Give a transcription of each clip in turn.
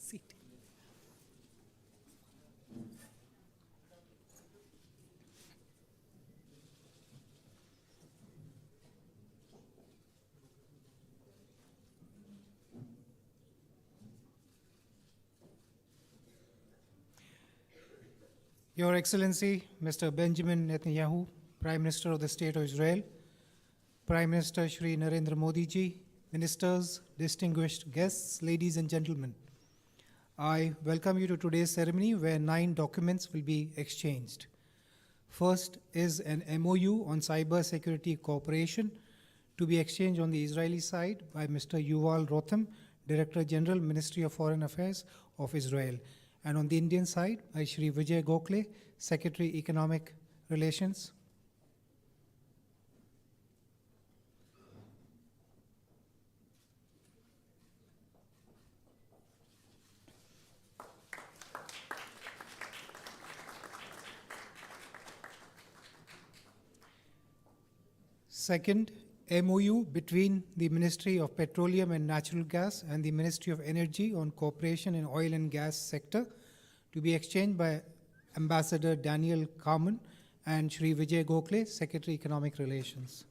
seat. Your Excellency, Mr. Benjamin Netanyahu, Prime Minister of the State of Israel, Prime Minister Shri Narendra Modi ji, ministers, distinguished guests, ladies and gentlemen, I welcome you to today's ceremony where 9 documents will be exchanged. First is an MOU on cyber security cooperation to be exchanged on the Israeli side by Mr. Yuval Rotem, Director General, Ministry of Foreign Affairs of Israel, and on the Indian side by Shri Vijay Gokhale, Secretary Economic Relations. Second, MOU between the Ministry of Petroleum and Natural Gas and the Ministry of Energy on cooperation in oil and gas sector to be exchanged by Ambassador Daniel Carmen and Shri Vijay Gokhale, Secretary Economic Relations.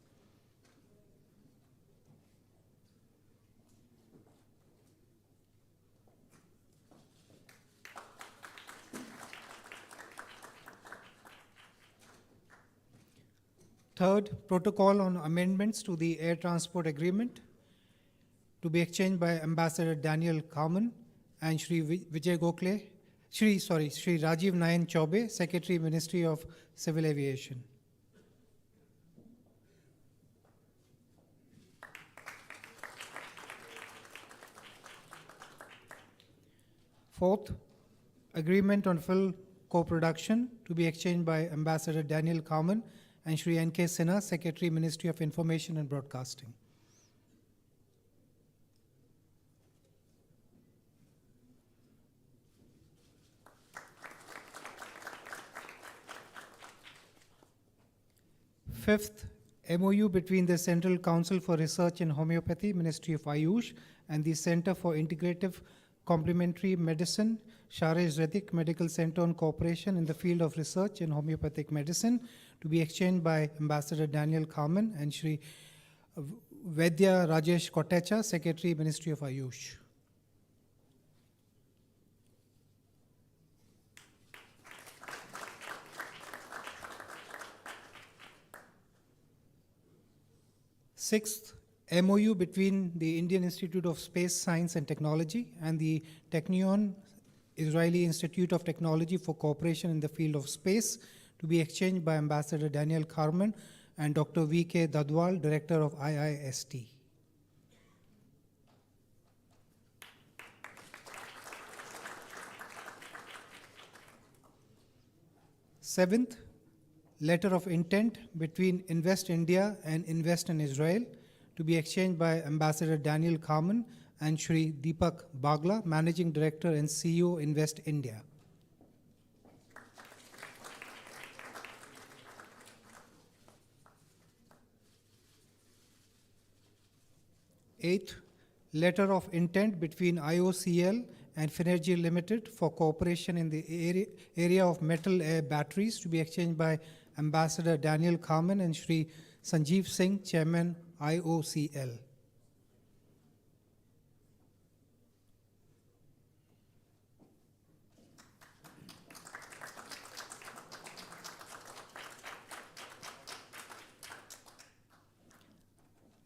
Third, protocol on amendments to the air transport agreement to be exchanged by Ambassador Daniel Carmen and Shri Vijay Gokhale, Shri Rajiv Nayan Chaube, Secretary, Ministry of Civil Aviation. Fourth, agreement on film co-production to be exchanged by Ambassador Daniel Carmen and Shri N.K. Sinha, Secretary, Ministry of Information and Broadcasting. Fifth, MOU between the Central Council for Research in Homeopathy, Ministry of Ayush, and the Center for Integrative Complementary Medicine, Share Zredik Medical Center on cooperation in the field of research in homeopathic medicine to be exchanged by Ambassador Daniel Carmen and Shri Vaidya Rajesh Kotecha, Secretary, Ministry of Ayush. Sixth, MOU between the Indian Institute of Space Science and Technology and the Technion Israeli Institute of Technology for cooperation in the field of space to be exchanged by Ambassador Daniel Carmen and Dr. V.K. Dadwal, Director of IIST. Seventh, letter of intent between Invest India and Invest in Israel to be exchanged by Ambassador Daniel Carmen and Shri Deepak Bagla, Managing Director and CEO, Invest India. Eighth, letter of intent between IOCL and Finergy Limited for cooperation in the area of metal air batteries to be exchanged by Ambassador Daniel Carmen and Shri Sanjeev Singh, Chairman, IOCL.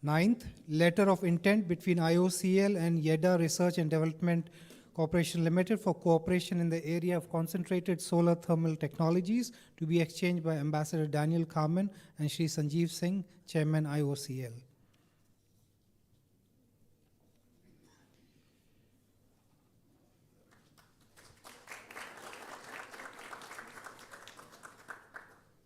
Ninth, letter of intent between IOCL and YEDA Research and Development Corporation Limited for cooperation in the area of concentrated solar thermal technologies to be exchanged by Ambassador Daniel Carmen and Shri Sanjeev Singh, Chairman, IOCL.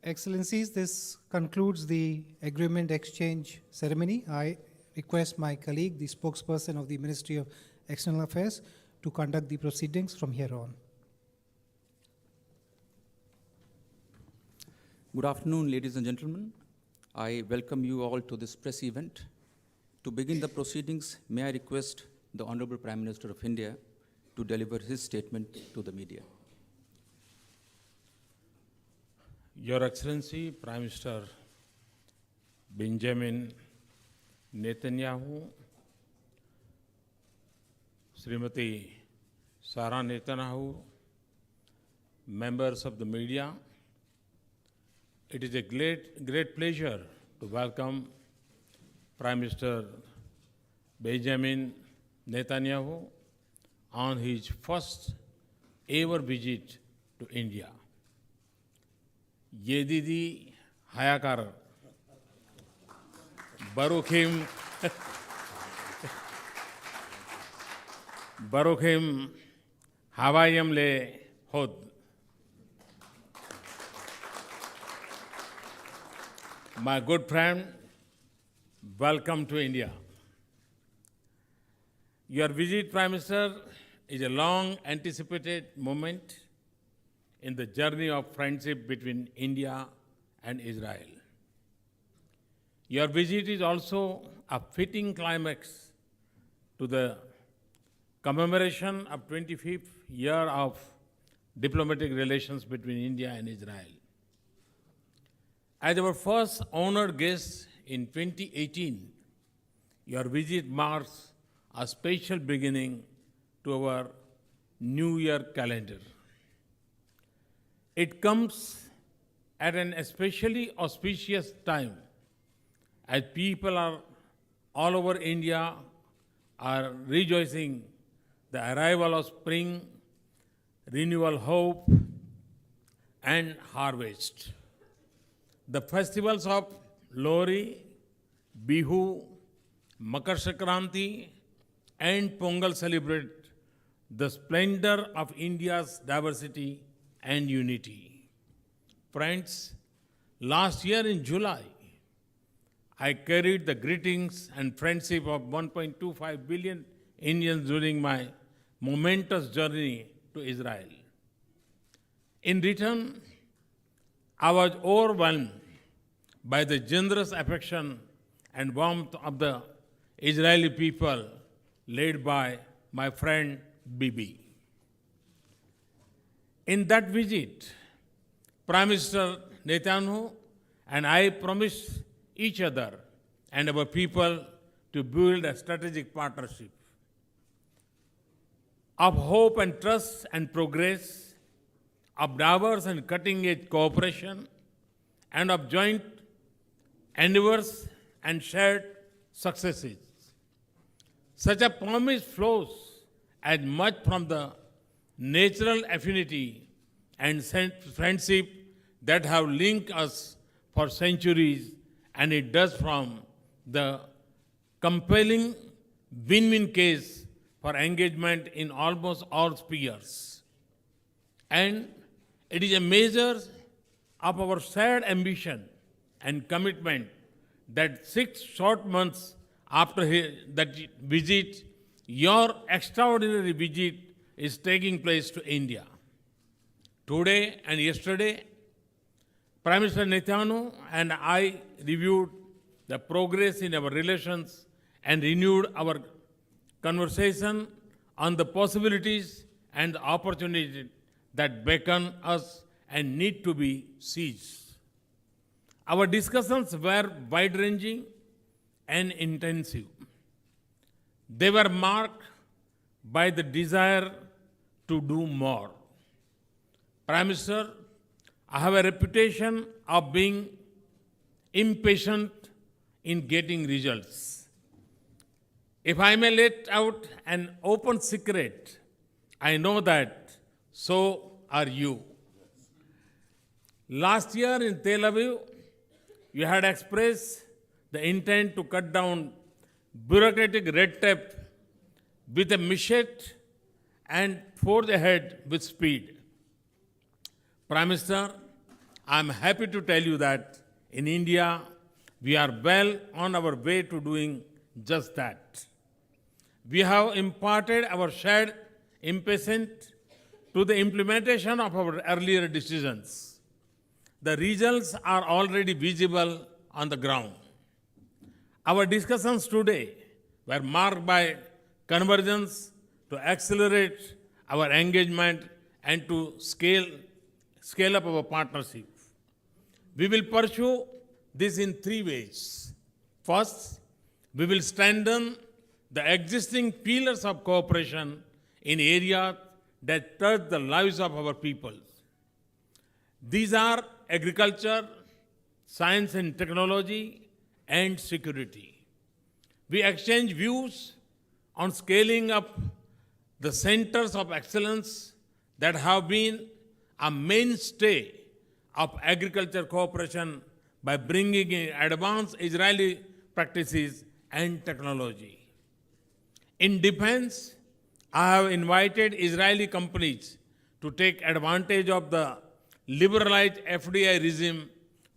Excellencies, this concludes the agreement exchange ceremony. I request my colleague, the spokesperson of the Ministry of External Affairs, to conduct the proceedings from here on. Good afternoon, ladies and gentlemen. I welcome you all to this press event. To begin the proceedings, may I request the Honorable Prime Minister of India to deliver his statement to the media. Your Excellency, Prime Minister Benjamin Netanyahu, Srimati Sarah Netanyahu, members of the media, it is a great pleasure to welcome Prime Minister Benjamin Netanyahu on his first ever visit to India. Yedidi Hayakar Baruchim Baruchim Havayam Le Hod. My good friend, welcome to India. Your visit, Prime Minister, is a long anticipated moment in the journey of friendship between India and Israel. Your visit is also a fitting climax to the commemoration of 25th year of diplomatic relations between India and Israel. As our first honored guest in 2018, your visit marks a special beginning to our New Year calendar. It comes at an especially auspicious time as people are all over India are rejoicing the arrival of spring, renewal hope, and harvest. The festivals of Lohri, Bihu, Makar Sankranti, and Pongal celebrate the splendor of India's diversity and unity. Friends, last year in July, I carried the greetings and friendship of 1.25 billion Indians during my momentous journey to Israel. In return, I was overwhelmed by the generous affection and warmth of the Israeli people led by my friend Bibi. In that visit, Prime Minister Netanyahu and I promised each other and our people to build a strategic partnership of hope and trust and progress, of diverse and cutting-edge cooperation, and of joint endeavors and shared successes. Such a promise flows as much from the natural affinity and friendship that have linked us for centuries, and it does from the compelling win-win case for engagement in almost all spheres. And it is a measure of our shared ambition and commitment that 6 short months after that visit, your extraordinary visit is taking place to India. Today and yesterday, Prime Minister Netanyahu and I reviewed the progress in our relations and renewed our conversation on the possibilities and the opportunities that beckon us and need to be seized. Our discussions were wide-ranging and intensive. They were marked by the desire to do more. Prime Minister, I have a reputation of being impatient in getting results. If I may let out an open secret, I know that so are you. Last year in Tel Aviv, you had expressed the intent to cut down bureaucratic red tape with a machete and forge ahead with speed. Prime Minister, I am happy to tell you that in India, we are well on our way to doing just that. We have imparted our shared impatience to the implementation of our earlier decisions. The results are already visible on the ground. Our discussions today were marked by convergence to accelerate our engagement and to scale up our partnership. We will pursue this in three ways. First, we will strengthen the existing pillars of cooperation in areas that touch the lives of our people. These are agriculture, science and technology, and security. We exchange views on scaling up the centers of excellence that have been a mainstay of agriculture cooperation by bringing in advanced Israeli practices and technology. In defense, I have invited Israeli companies to take advantage of the liberalized FDI regime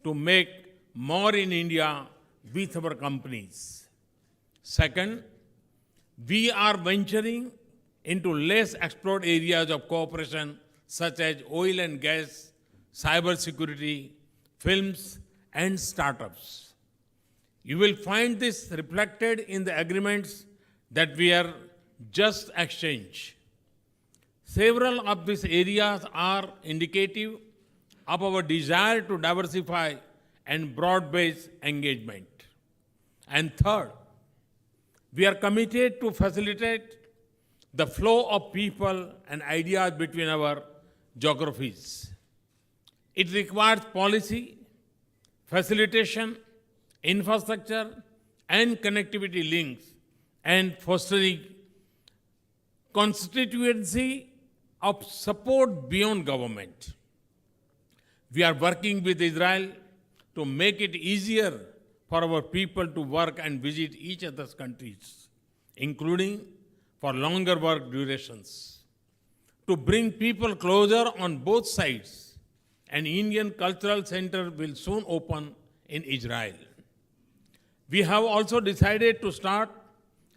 to make more in India with our companies. Second, we are venturing into less explored areas of cooperation such as oil and gas, cybersecurity, films, and startups. You will find this reflected in the agreements that we are just exchanged. Several of these areas are indicative of our desire to diversify and broad-based engagement. And third, we are committed to facilitate the flow of people and ideas between our geographies. It requires policy, facilitation, infrastructure, and connectivity links, and fostering constituency of support beyond government. We are working with Israel to make it easier for our people to work and visit each other's countries, including for longer work durations. To bring people closer on both sides, an Indian Cultural Center will soon open in Israel. We have also decided to start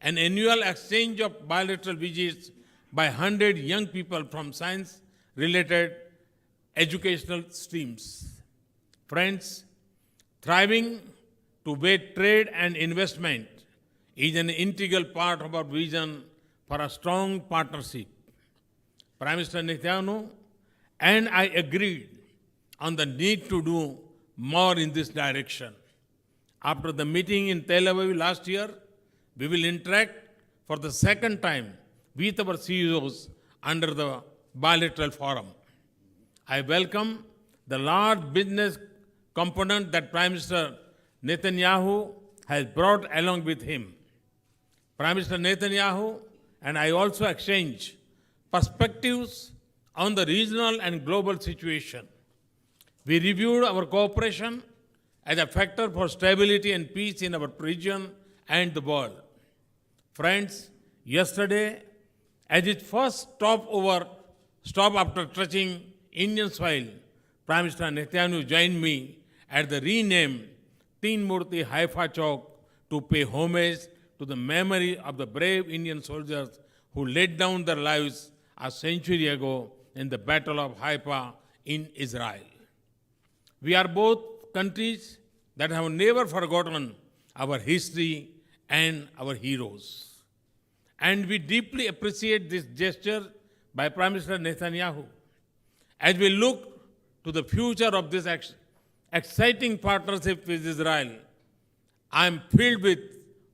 an annual exchange of bilateral visits by 100 young people from science-related educational streams. Friends, thriving to wage trade and investment is an integral part of our vision for a strong partnership. Prime Minister Netanyahu and I agreed on the need to do more in this direction. After the meeting in Tel Aviv last year, we will interact for the second time with our CEOs under the bilateral forum. I welcome the large business component that Prime Minister Netanyahu has brought along with him. Prime Minister Netanyahu and I also exchange perspectives on the regional and global situation. We reviewed our cooperation as a factor for stability and peace in our region and the world. Friends, yesterday, as its first stop after touching Indian soil, Prime Minister Netanyahu joined me at the renamed Teen Murti Haifa Chowk to pay homage to the memory of the brave Indian soldiers who laid down their lives a century ago in the Battle of Haifa in Israel. We are both countries that have never forgotten our history and our heroes. And we deeply appreciate this gesture by Prime Minister Netanyahu. As we look to the future of this exciting partnership with Israel, I am filled with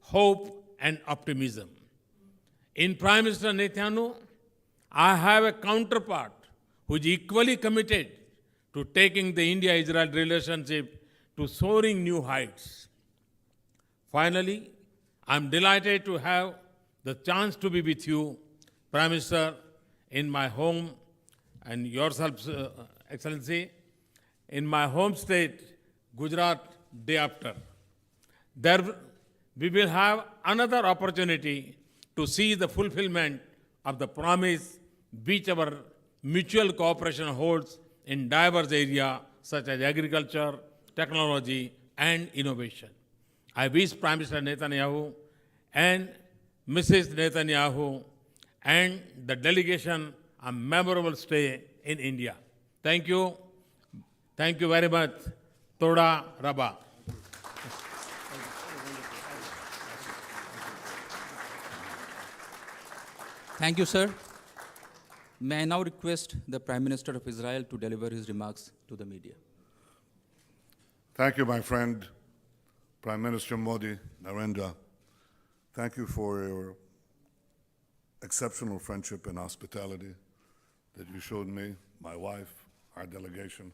hope and optimism. In Prime Minister Netanyahu, I have a counterpart who is equally committed to taking the India-Israel relationship to soaring new heights. Finally, I am delighted to have the chance to be with you, Prime Minister, in my home, and yourself, Excellency, in my home state, Gujarat, day after. There we will have another opportunity to see the fulfillment of the promise which our mutual cooperation holds in diverse areas such as agriculture, technology, and innovation. I wish Prime Minister Netanyahu and Mrs. Netanyahu and the delegation a memorable stay in India. Thank you. Thank you very much. Toda Rabba. Thank you, sir. May I now request the Prime Minister of Israel to deliver his remarks to the media. Thank you, my friend, Prime Minister Modi, Narendra. Thank you for your exceptional friendship and hospitality that you showed me, my wife, our delegation.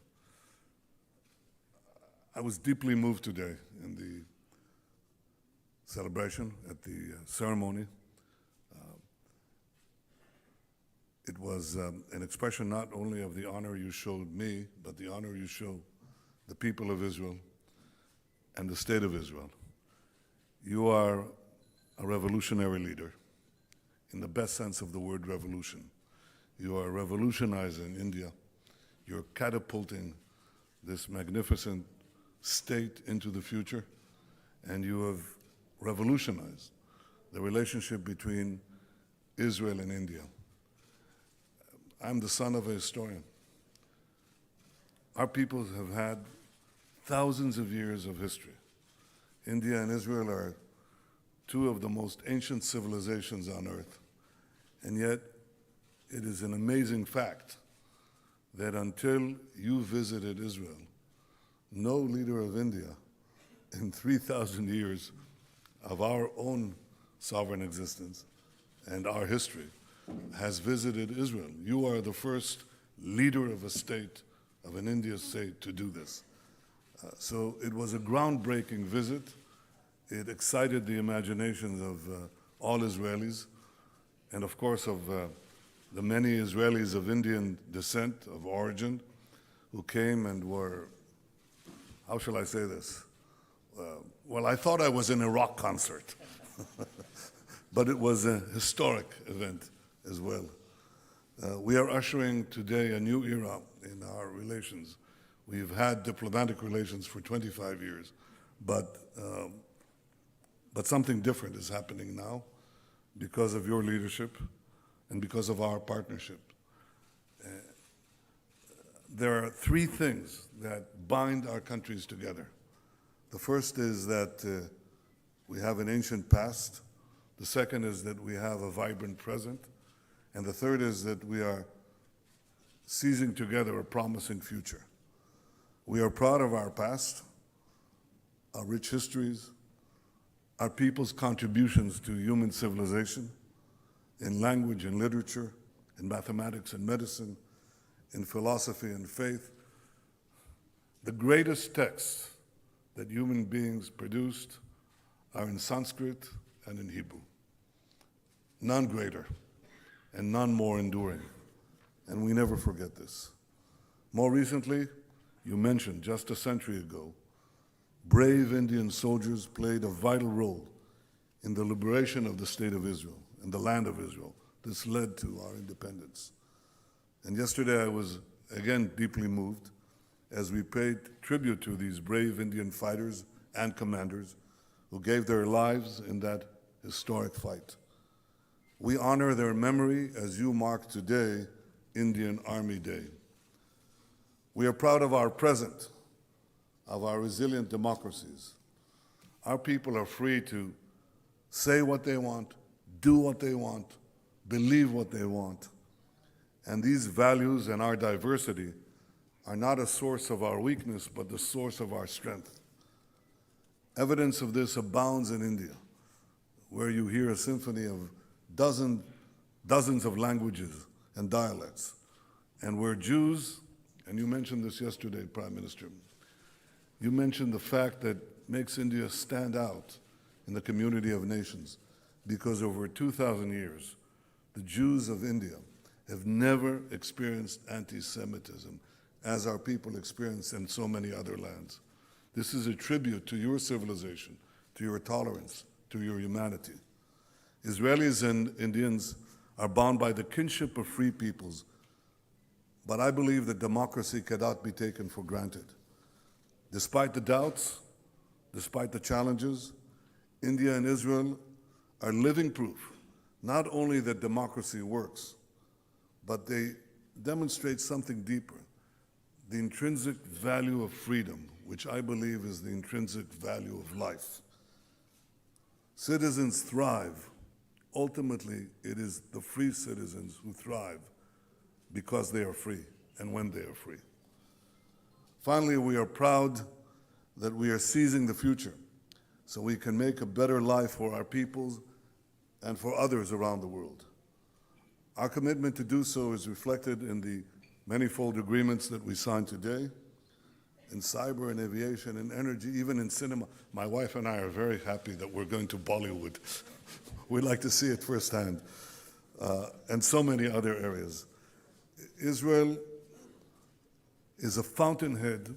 I was deeply moved today in the celebration, at the ceremony. It was an expression not only of the honor you showed me, but the honor you show the people of Israel and the state of Israel. You are a revolutionary leader, in the best sense of the word revolution. You are revolutionizing India. You're catapulting this magnificent state into the future, and you have revolutionized the relationship between Israel and India. I'm the son of a historian. Our peoples have had thousands of years of history. India and Israel are two of the most ancient civilizations on earth, and yet it is an amazing fact that until you visited Israel, no leader of India in 3,000 years of our own sovereign existence and our history has visited Israel. You are the first leader of a state, of an India state, to do this. So it was a groundbreaking visit. It excited the imaginations of all Israelis, and of course of the many Israelis of Indian descent, of origin, who came and were, how shall I say this? Well, I thought I was in a rock concert, but it was a historic event as well. We are ushering today a new era in our relations. We've had diplomatic relations for 25 years, but something different is happening now because of your leadership and because of our partnership. There are three things that bind our countries together. The first is that we have an ancient past. The second is that we have a vibrant present. And the third is that we are seizing together a promising future. We are proud of our past, our rich histories, our people's contributions to human civilization in language and literature, in mathematics and medicine, in philosophy and faith. The greatest texts that human beings produced are in Sanskrit and in Hebrew. None greater and none more enduring. And we never forget this. More recently, you mentioned just a century ago, brave Indian soldiers played a vital role in the liberation of the state of Israel and the land of Israel. This led to our independence. And yesterday I was again deeply moved as we paid tribute to these brave Indian fighters and commanders who gave their lives in that historic fight. We honor their memory as you mark today Indian Army Day. We are proud of our present, of our resilient democracies. Our people are free to say what they want, do what they want, believe what they want. And these values and our diversity are not a source of our weakness, but the source of our strength. Evidence of this abounds in India, where you hear a symphony of dozens of languages and dialects, and where Jews, and you mentioned this yesterday, Prime Minister, you mentioned the fact that makes India stand out in the community of nations, because over 2,000 years, the Jews of India have never experienced anti-Semitism as our people experience in so many other lands. This is a tribute to your civilization, to your tolerance, to your humanity. Israelis and Indians are bound by the kinship of free peoples, but I believe that democracy cannot be taken for granted. Despite the doubts, despite the challenges, India and Israel are living proof, not only that democracy works, but they demonstrate something deeper, the intrinsic value of freedom, which I believe is the intrinsic value of life. Citizens thrive. Ultimately, it is the free citizens who thrive because they are free and when they are free. Finally, we are proud that we are seizing the future so we can make a better life for our peoples and for others around the world. Our commitment to do so is reflected in the manifold agreements that we signed today, in cyber and aviation and energy, even in cinema. My wife and I are very happy that we're going to Bollywood. We'd like to see it firsthand, and so many other areas. Israel is a fountainhead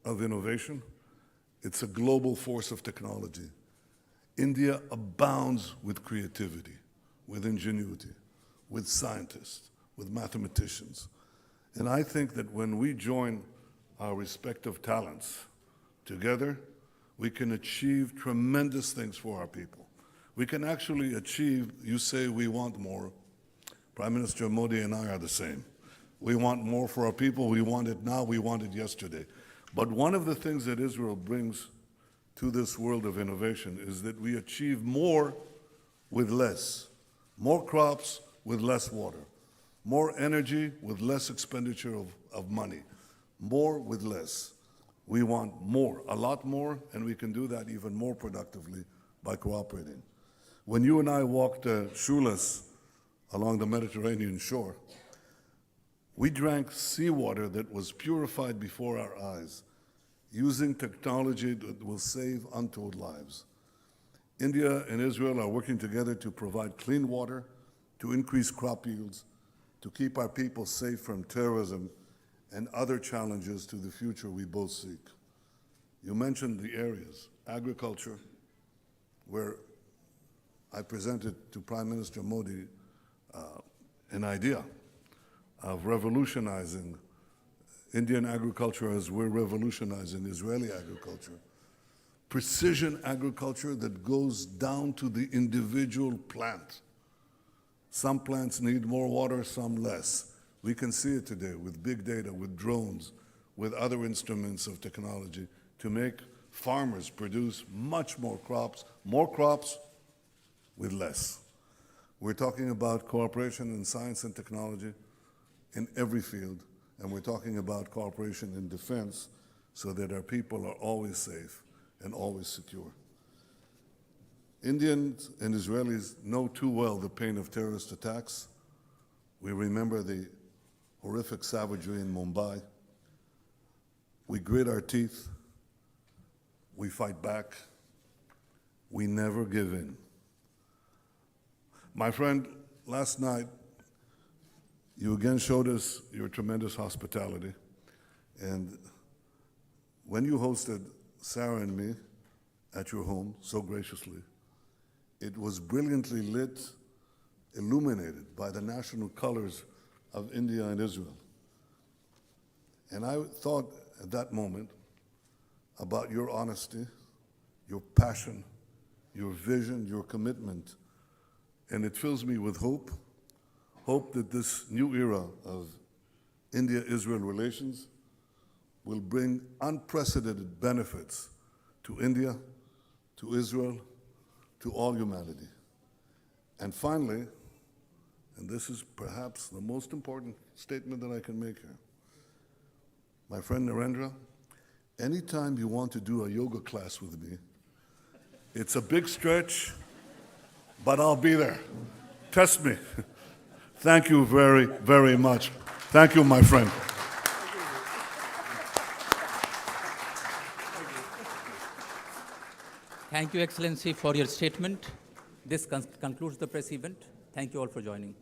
of innovation. It's a global force of technology. India abounds with creativity, with ingenuity, with scientists, with mathematicians. And I think that when we join our respective talents together, we can achieve tremendous things for our people. We can actually achieve, you say we want more. Prime Minister Modi and I are the same. We want more for our people. We want it now. We want it yesterday. But one of the things that Israel brings to this world of innovation is that we achieve more with less. More crops with less water. More energy with less expenditure of money. More with less. We want more, a lot more, and we can do that even more productively by cooperating. When you and I walked shoeless along the Mediterranean shore, we drank seawater that was purified before our eyes, using technology that will save untold lives. India and Israel are working together to provide clean water, to increase crop yields, to keep our people safe from terrorism and other challenges to the future we both seek. You mentioned the areas, agriculture, where I presented to Prime Minister Modi an idea of revolutionizing Indian agriculture as we're revolutionizing Israeli agriculture. Precision agriculture that goes down to the individual plant. Some plants need more water, some less. We can see it today with big data, with drones, with other instruments of technology to make farmers produce much more crops with less. We're talking about cooperation in science and technology in every field, and we're talking about cooperation in defense so that our people are always safe and always secure. Indians and Israelis know too well the pain of terrorist attacks. We remember the horrific savagery in Mumbai. We grit our teeth. We fight back. We never give in. My friend, last night, you again showed us your tremendous hospitality. And when you hosted Sarah and me at your home so graciously, it was brilliantly lit, illuminated by the national colors of India and Israel. And I thought at that moment about your honesty, your passion, your vision, your commitment, and it fills me with hope that this new era of India-Israel relations will bring unprecedented benefits to India, to Israel, to all humanity. And finally, and this is perhaps the most important statement that I can make here, my friend Narendra, anytime you want to do a yoga class with me, it's a big stretch, but I'll be there. Test me. Thank you very, very much. Thank you, my friend. Thank you, Excellency, for your statement. This concludes the press event. Thank you all for joining.